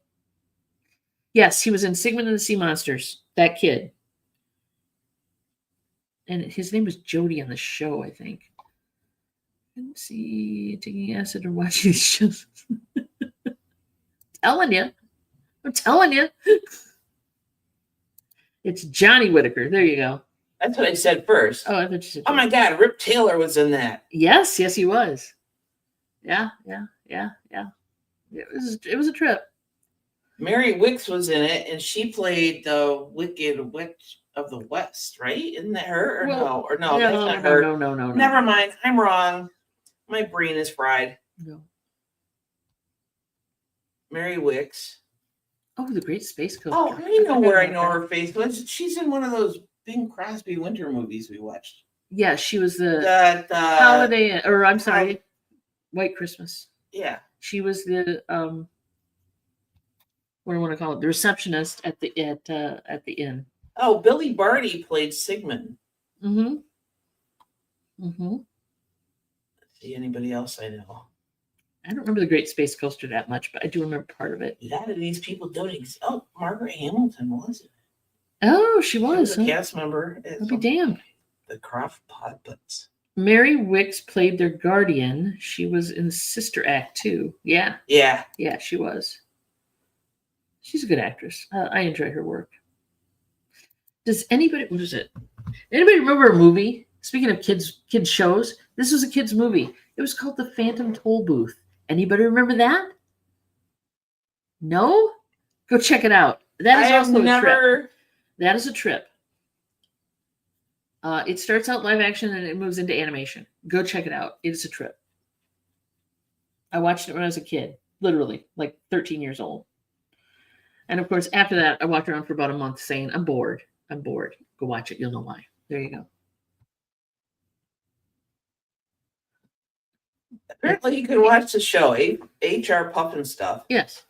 Yes, he was in Sigmund and the Sea Monsters. That kid. And his name was Jody on the show, I think. Let's see, taking acid or watching these shows. I'm telling you. It's Johnny Whitaker. There you go. That's what I said first. Oh, I thought you said. Oh my God, Rip Taylor was in that. Yes, he was. Yeah. It was a trip. Mary Wicks was in it, and she played the Wicked Witch of the West, right? Isn't that her? No, that's not her. No. Never mind. I'm wrong. My brain is fried. No. Mary Wicks. Oh, the Great Space Coaster. Oh, I know where I know her face was. She's in one of those Bing Crosby winter movies we watched. Yeah, she was the Holiday, or I'm sorry, White Christmas. Yeah. She was the what do I want to call it? The receptionist at the inn. Oh, Billy Barty played Sigmund. Mm-hmm. See anybody else I know? I don't remember the Great Space Coaster that much, but I do remember part of it. A lot of these people don't exist. Oh, Margaret Hamilton was it? Oh, she was a cast member. I'll be damned. The Croft Puppets. Mary Wicks played their guardian. She was in Sister Act 2. Yeah, she was. She's a good actress. I enjoy her work. Does anybody? What is it? Anybody remember a movie? Speaking of kids shows, this was a kids movie. It was called The Phantom Toll Booth. Anybody remember that? No? Go check it out. That is also a trip. That is a trip. It starts out live action and it moves into animation. Go check it out. It's a trip. I watched it when I was a kid, literally, like 13 years old. And of course, after that, I walked around for about a month saying, I'm bored. Go watch it. You'll know why. There you go. Apparently, you can watch the show, HR Puff and Stuff. Yes.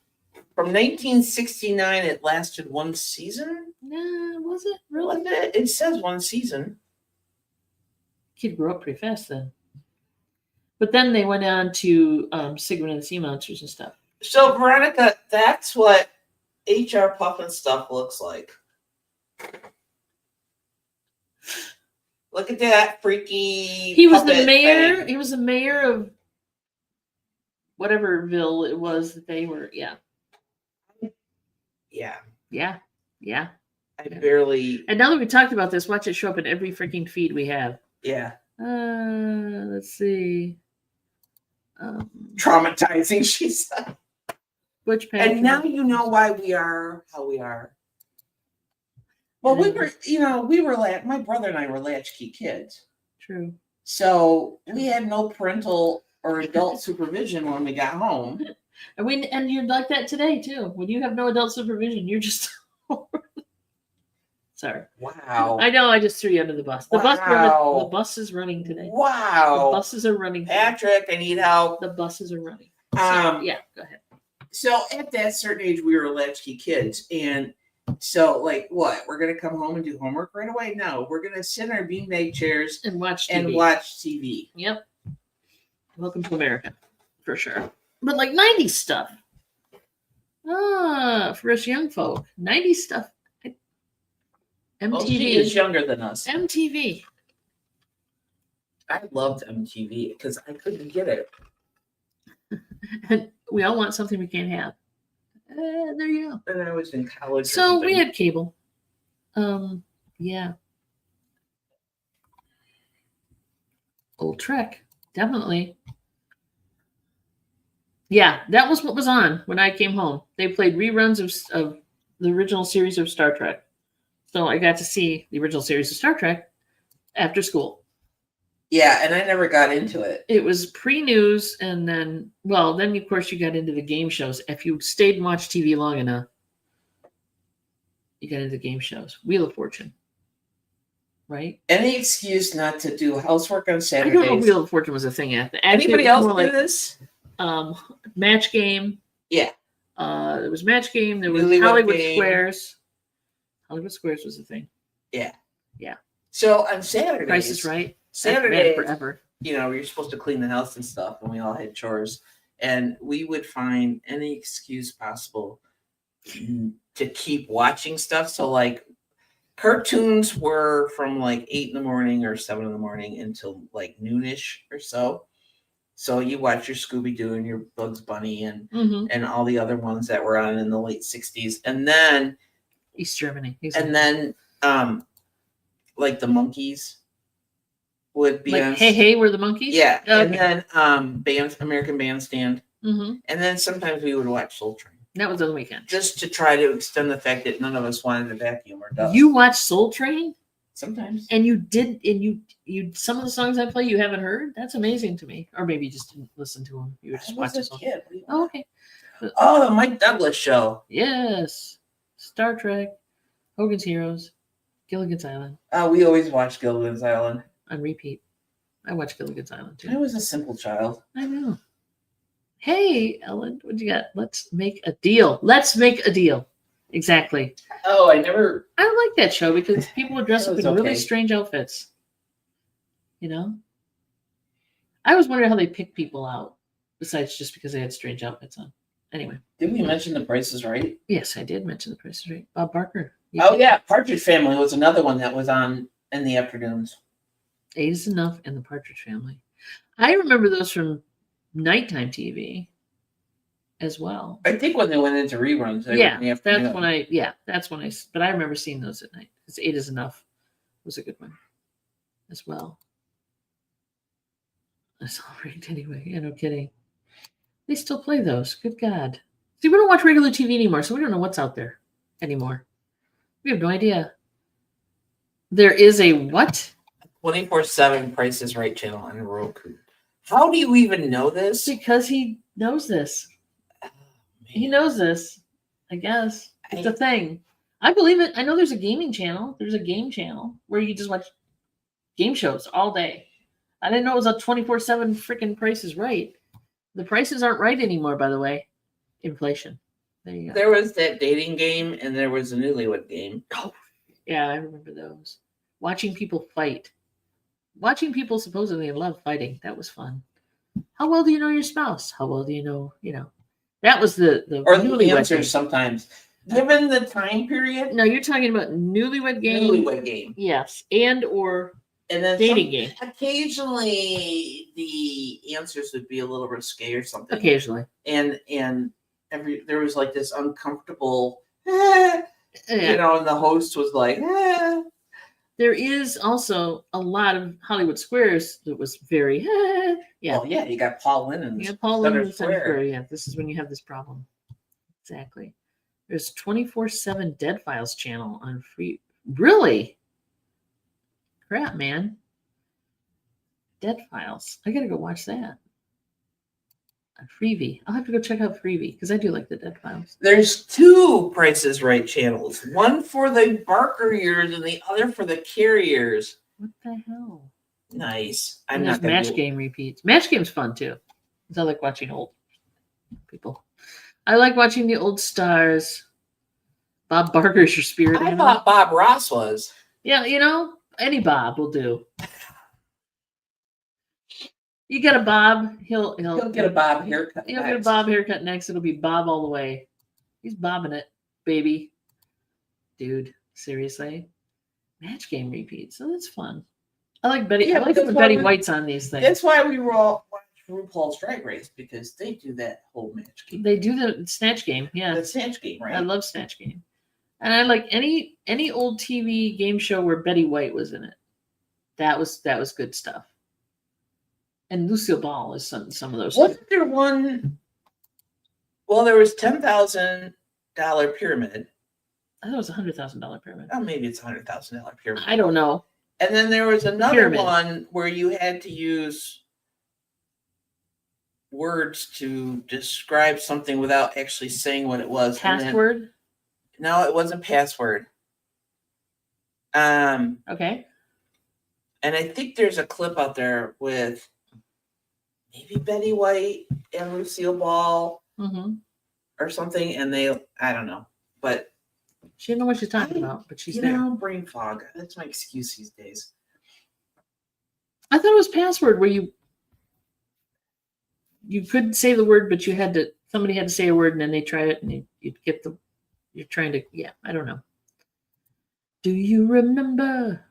From 1969, it lasted one season. Was it? Really? It says one season. Kid grew up pretty fast then. But then they went on to Sigmund and the Sea Monsters and stuff. So, Veronica, that's what HR Puff and Stuff looks like. Look at that freaky. He was the mayor. Thing. He was the mayor of whateverville it was that they were. Yeah. I barely. And now that we talked about this, watch it show up in every freaking feed we have. Yeah. Let's see. Traumatizing, she said. Which and now you know why we are how we are. Well, we were my brother and I were latchkey kids. True. So we had no parental or adult supervision when we got home. And you're like that today too. When you have no adult supervision, you're just sorry. Wow. I know. I just threw you under the bus. The bus is running today. Wow. The buses are running. Patrick, I need help. The buses are running. So, yeah, go ahead. So at that certain age, we were latchkey kids, and so like what? We're gonna come home and do homework right away? No, we're gonna sit in our beanbag chairs and watch TV. Yep. Welcome to America, for sure. But like 90s stuff. For us young folk, 90s stuff. MTV. Well, she is younger than us. MTV. I loved MTV because I couldn't get it. And we all want something we can't have. There you go. And I was in college. So we had cable. Yeah. Old Trek, definitely. Yeah, that was what was on when I came home. They played reruns of the original series of Star Trek. So I got to see the original series of Star Trek after school. Yeah, and I never got into it. It was pre-news, and then of course you got into the game shows. If you stayed and watched TV long enough, you got into the game shows. Wheel of Fortune, right? Any excuse not to do housework on I Saturdays. don't know if Wheel of Fortune was a thing at the. Anybody else do this? Match Game. Yeah. There was Match Game. There was Newlywed Hollywood Game. Squares. Hollywood Squares was a thing. Yeah. Yeah. So on Saturdays, Price is Right. Saturdays, forever. you know, you're supposed to clean the house and stuff, and we all had chores, and we would find any excuse possible to keep watching stuff. So like cartoons were from like 8 in the morning or 7 in the morning until like noonish or so. So you watch your Scooby-Doo and your Bugs Bunny and all the other ones that were on in the late 60s. And then East Germany. And then like the Monkeys would be like on. Hey were the Monkeys? Yeah. Okay. And then American Bandstand. Mm-hmm. And then sometimes we would watch Soul Train. That was on the weekend. Just to try to extend the fact that none of us wanted to vacuum or dust. You watched Soul Train? Sometimes. And you did, and you some of the songs I play you haven't heard? That's amazing to me. Or maybe you just didn't listen to them. You were just watching a kid. Oh, okay. Oh, the Mike Douglas show. Yes. Star Trek, Hogan's Heroes, Gilligan's Island. We always watched Gilligan's Island. On repeat. I watched Gilligan's Island too. I was a simple child. I know. Hey, Ellen, what you got? Let's make a deal. Let's make a deal. Exactly. Oh, I like that show because people would dress up in really strange outfits. You know? I was wondering how they pick people out, besides just because they had strange outfits on. Anyway. Did we mention The Price is Right? Yes, I did mention The Price is Right. Bob Barker. Yeah. Partridge Family was another one that was on in the afternoons. 8 is Enough and The Partridge Family. I remember those from nighttime TV as well. I think when they went into reruns, that's when I. But I remember seeing those at night because 8 is Enough was a good one as well. That's all right anyway. Yeah, no kidding. They still play those. Good God. See, we don't watch regular TV anymore, so we don't know what's out there anymore. We have no idea. There is a what? 24/7 Price is Right channel on Roku. How do you even know this? Because he knows this. He knows this, I guess. It's a thing. I believe it. I know there's a gaming channel. There's a game channel where you just watch game shows all day. I didn't know it was a 24/7 freaking Price is Right. The prices aren't right anymore, by the way. Inflation. There you go. There was that dating game and there was a Newlywed Game. Oh, yeah, I remember those. Watching people fight. Watching people supposedly love fighting. That was fun. How well do you know your spouse? How well do you know, That was the or Newlywed the answer Game. Sometimes. Given the time period? No, you're talking about Newlywed Game. Newlywed Game. Yes. And then dating game. Occasionally the answers would be a little risque or something. Occasionally. And there was like this uncomfortable and the host was like, There is also a lot of Hollywood Squares that was very yeah. Well, yeah, you got Paul Lynn and Center Square. Yeah, this is when you have this problem. Exactly. There's 24/7 Dead Files channel on free. Really? Crap, man. Dead Files. I gotta go watch that. On Freevee. I'll have to go check out Freevee because I do like the Dead Files. There's 2 Price is Right channels. One for the Barker years and the other for the Carriers. What the hell? Nice. And there's Match Game repeats. Match Game's fun too. Because I like watching old people. I like watching the old stars. Bob Barker's your spirit. I thought Bob Ross was. Yeah, any Bob will do. You get a Bob, he'll get a Bob haircut. He'll get a Bob haircut next. It'll be Bob all the way. He's bobbing it, baby. Dude, seriously. Match Game repeats. So that's fun. I like Betty. Yeah, I like when Betty White's on these things. That's why we were all watch RuPaul's Drag Race because they do that whole match game. They do the Snatch Game. Yeah, the Snatch Game, right? I love Snatch Game, and I like any old TV game show where Betty White was in it. That was good stuff. And Lucille Ball is some of those. Wasn't there one? Well, there was $10,000 Pyramid, I thought it was $100,000 pyramid. Oh, maybe it's $100,000 pyramid. I don't know. And then there was another Pyramid. one where you had to use words to describe something without actually saying what it was. Password? No, it wasn't password. Okay. And I think there's a clip out there with maybe Betty White and Lucille Ball or something, and I don't know, but she didn't know what she's talking about, but she's there. Brain fog. That's my excuse these days. I thought it was password where you couldn't say the word, but somebody had to say a word, and then they tried it, and you'd get you're trying to, I don't know. Do you remember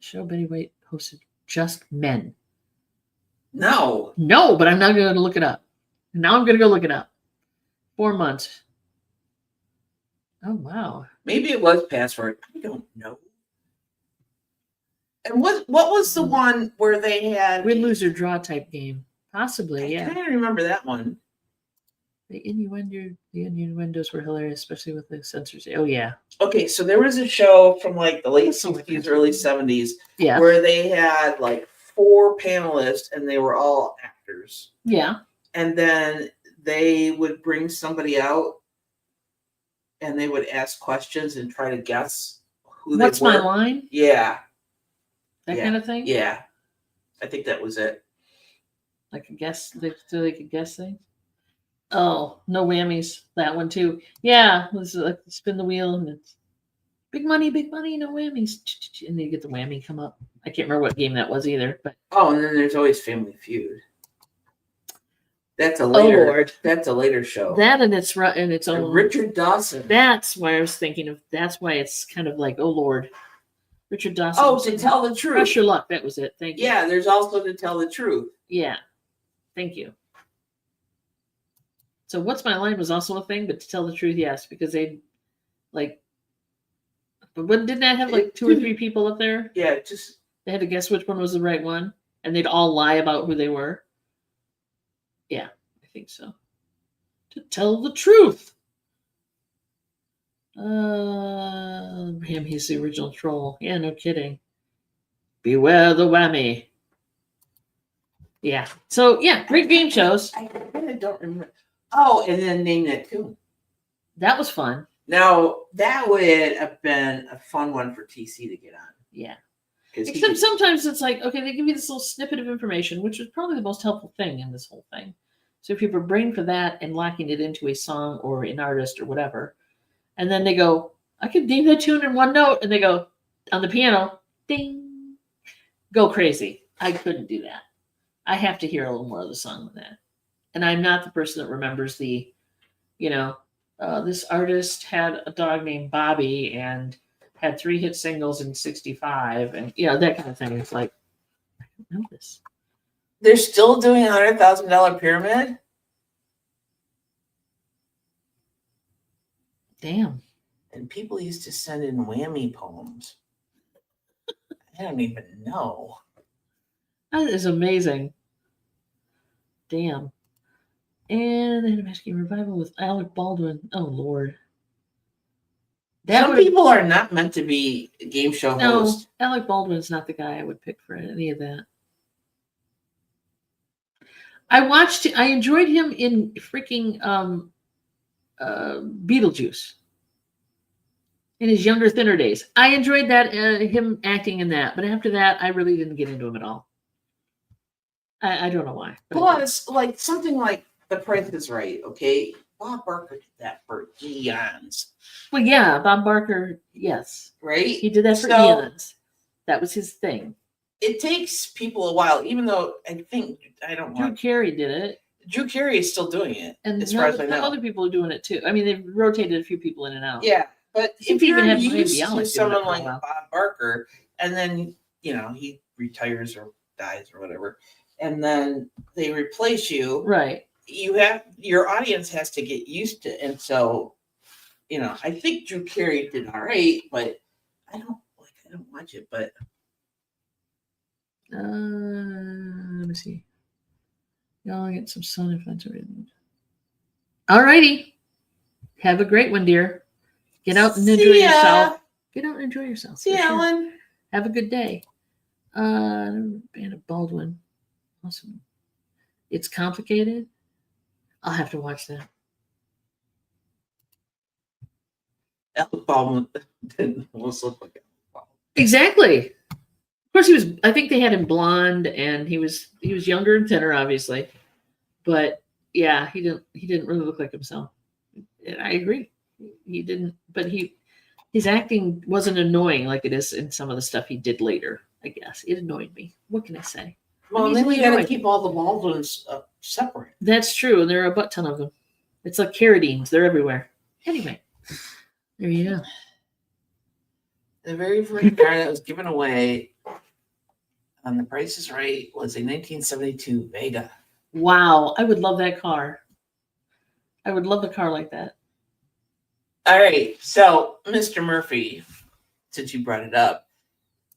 show Betty White hosted Just Men? No, but I'm not going to look it up. Now I'm going to go look it up. 4 months. Oh, wow. Maybe it was password. I don't know. And what was the one where they had win, lose, or draw type game? Possibly, yeah. I kind of remember that one. The innuendos were hilarious, especially with the censors. Oh, yeah. Okay, so there was a show from like the late 60s, early 70s, where they had like 4 panelists and they were all actors. Yeah. And then they would bring somebody out and they would ask questions and try to guess who they were. What's my line? Yeah. That kind of thing? Yeah. I think that was it. Like a guess, so they could guess things? Oh, no whammies. That one too. Yeah, it was like spin the wheel and it's big money, no whammies. And then you get the whammy come up. I can't remember what game that was either. But and then there's always Family Feud. That's a later. Oh Lord, that's a later show. That and its own. And Richard Dawson. That's why I was thinking of. That's why it's kind of like, oh Lord, Richard Dawson. Oh, To Tell the Truth. Crush Your Luck. That was it. Thank you. Yeah, there's also To Tell the Truth. Yeah, thank you. So What's My Line was also a thing, but To Tell the Truth, yes, because they like. But didn't that have like 2 or 3 people up there? Yeah, they had to guess which one was the right one, and they'd all lie about who they were. Yeah, I think so. To Tell the Truth. He's the original troll. Yeah, no kidding. Beware the whammy. Yeah. So yeah, great game shows. I kind of don't remember. Oh, and then Name That Tune. That was fun. Now that would have been a fun one for TC to get on. Yeah. Except sometimes it's like, okay, they give you this little snippet of information, which is probably the most helpful thing in this whole thing. So if you're brain for that and locking it into a song or an artist or whatever, and then they go, I could name that tune in one note, and they go on the piano, ding, go crazy. I couldn't do that. I have to hear a little more of the song than that. And I'm not the person that remembers the, this artist had a dog named Bobby and had 3 hit singles in 65 and, that kind of thing. It's like, I don't know this. They're still doing $100,000 pyramid? Damn. And people used to send in whammy poems. I don't even know. That is amazing. Damn. And they had a match game revival with Alec Baldwin. Oh, Lord. Some people are not meant to be game show hosts. No, Alec Baldwin's not the guy I would pick for any of that. I enjoyed him in freaking Beetlejuice. In his younger, thinner days. I enjoyed that, him acting in that. But after that, I really didn't get into him at all. I don't know why. Plus, like something like The Price is Right, okay? Bob Barker did that for eons. Well, yeah, Bob Barker, yes. Right? He did that for eons. That was his thing. It takes people a while, even though Drew Carey did it. Drew Carey is still doing it. And as far as I know. Other people are doing it too. I mean, they've rotated a few people in and out. Yeah, but if you're used to someone like Bob Barker, and then, he retires or dies or whatever, and then they replace you. Right. Your audience has to get used to it. And so, I think Drew Carey did all right, but I don't watch it, but let me see. Y'all get some sun if that's already. All righty. Have a great one, dear. Get out and enjoy See ya. yourself. Get out and enjoy yourself. See for you, sure. Ellen. Have a good day. Band of Baldwin. Awesome. It's complicated. I'll have to watch that. Alec Baldwin didn't almost look like Alec Baldwin. Exactly. Of course, he was. I think they had him blonde, and he was younger and thinner, obviously. But yeah, he didn't really look like himself. I agree. He didn't. But his acting wasn't annoying like it is in some of the stuff he did later. I guess it annoyed me. What can I say? Well, I'm then you easily got to annoyed. keep all the Baldwins separate. That's true, and there are a butt ton of them. It's like carradines; they're everywhere. Anyway, there you go. The very first car that was given away on The Price is Right was a 1972 Vega. Wow, I would love that car. I would love a car like that. All right, so Mr. Murphy, since you brought it up,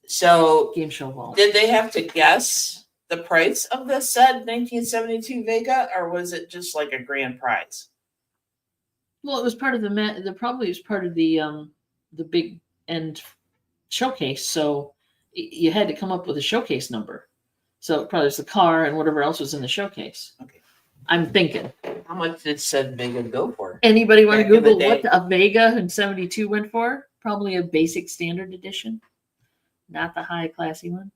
so Game show vault. did they have to guess the price of the said 1972 Vega, or was it just like a grand prize? Well, it was part of the probably was part of the big end showcase. So you had to come up with a showcase number. So it probably was the car and whatever else was in the showcase. Okay. I'm thinking. How much did said Vega go for? Anybody want to Back in the Google what day. a Vega in '72 went for? Probably a basic standard edition, not the high classy one.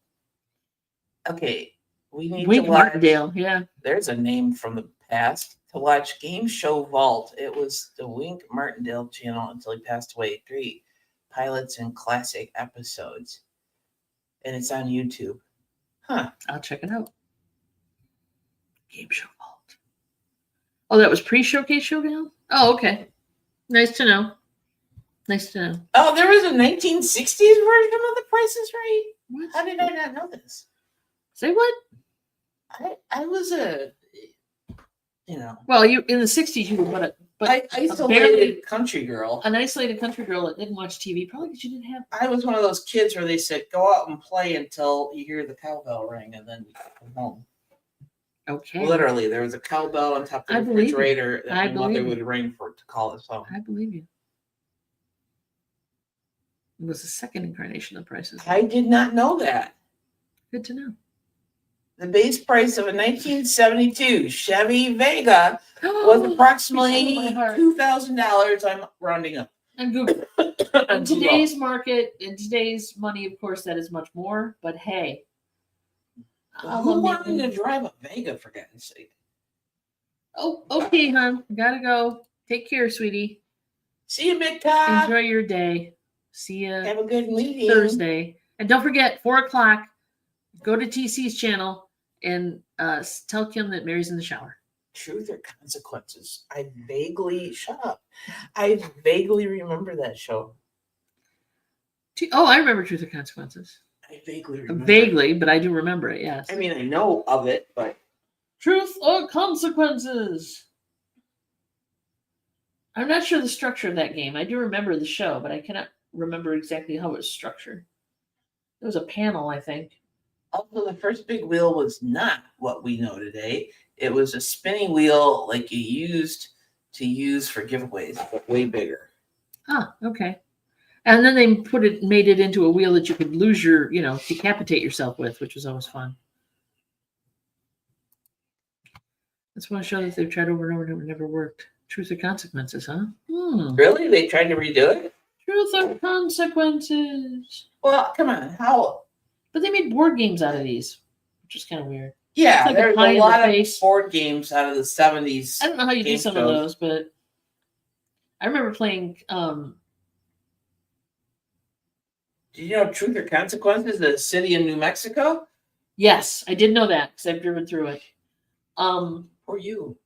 Okay, we need Wink to watch. Martindale, yeah. There's a name from the past to watch Game Show Vault. It was the Wink Martindale channel until he passed away. Great pilots and classic episodes, and it's on YouTube. Huh? I'll check it out. Game show vault. Oh, that was pre-showcase showdown. Oh, okay. Nice to know. Nice to know. Oh, there was a 1960s version of The Price is Right. What? How did I not know this? Say what? I was a, Well, you in the '60s you were but I isolated barely- country girl. an isolated country girl that didn't watch TV, probably because you didn't have. I was one of those kids where they said, go out and play until you hear the cowbell ring and then you come home. Okay. Literally, there was a cowbell on top of I the believe you. refrigerator that I my mother believe you. would ring for to call us home. I believe you. It was the second incarnation of prices. I did not know that. Good to know. The base price of a 1972 Chevy Vega was approximately $2,000. I'm rounding up. And Google. In today's market, in today's money, of course, that is much more. But hey, Who wanted to drive a Vega, for God's sake? Oh, okay, hon. Gotta go. Take care, sweetie. See you, Big Top. Enjoy your day. See you Have a good meeting. Thursday. And don't forget, 4:00. Go to TC's channel and tell Kim that Mary's in the shower. Truth or Consequences. Shut up. I vaguely remember that show. Oh, I remember Truth or Consequences. I vaguely remember. Vaguely, but I do remember it. Yes. I mean, I know of it, but Truth or Consequences. I'm not sure the structure of that game. I do remember the show, but I cannot remember exactly how it was structured. There was a panel, I think. also the first big wheel was not what we know today. It was a spinning wheel like you used to use for giveaways, but way bigger. Ah, okay. And then they made it into a wheel that you could lose decapitate yourself with, which was always fun. That's one show that they've tried over and over and over, never worked. Truth or Consequences, huh? Really? They tried to redo it? Truth or Consequences. Well, come on. How? But they made board games out of these, which is kind of weird. Yeah, It's like a there's pie in a the lot of face. board games out of the 70s. I don't know how you do game some of shows. those, but I remember playing. Did you know Truth or Consequences is a city in New Mexico? Yes, I did know that because I've driven through it. Or you?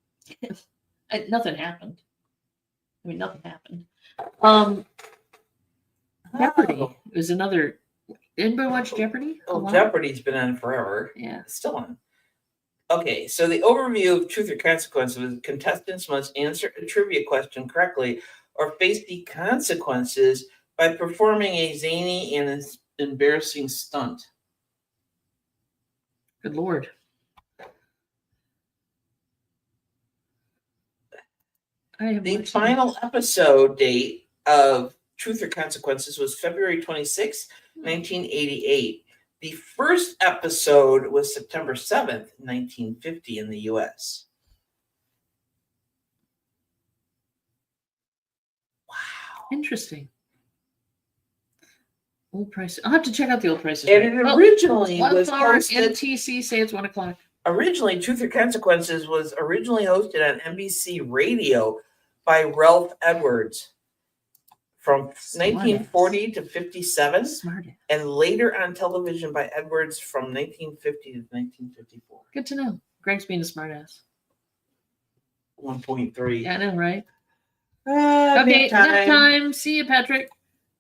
Nothing happened. I mean, nothing happened. Jeopardy. It was another. Anybody watch Jeopardy? Oh, Jeopardy's been on forever. Yeah. It's still on. Okay, so the overview of Truth or Consequences: contestants must answer a trivia question correctly or face the consequences by performing a zany and embarrassing stunt. Good Lord. I have The watched final episode date of Truth or Consequences was February 26, 1988. The first episode was September 7th, 1950 in the U.S. Wow. Interesting. Old price. I'll have to check out the old prices. And it originally was hosted. NTC say it's 1 o'clock. Originally, Truth or Consequences was originally hosted on NBC Radio by Ralph Edwards from 1940 to 57, and later on television by Edwards from 1950 to 1954. Good to know. Greg's being a smartass. 1.3. Yeah, I know, right? Okay, nap time. See you, Patrick.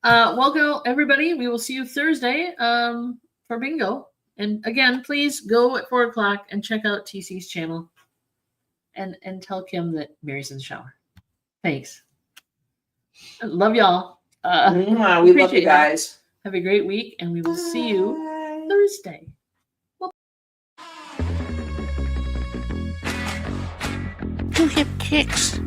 Welcome, everybody. We will see you Thursday for bingo. And again, please go at 4 o'clock and check out TC's channel and tell Kim that Mary's in the shower. Thanks. Love y'all. We love you guys. Have a great week, and we will see you Thursday. You hip kicks.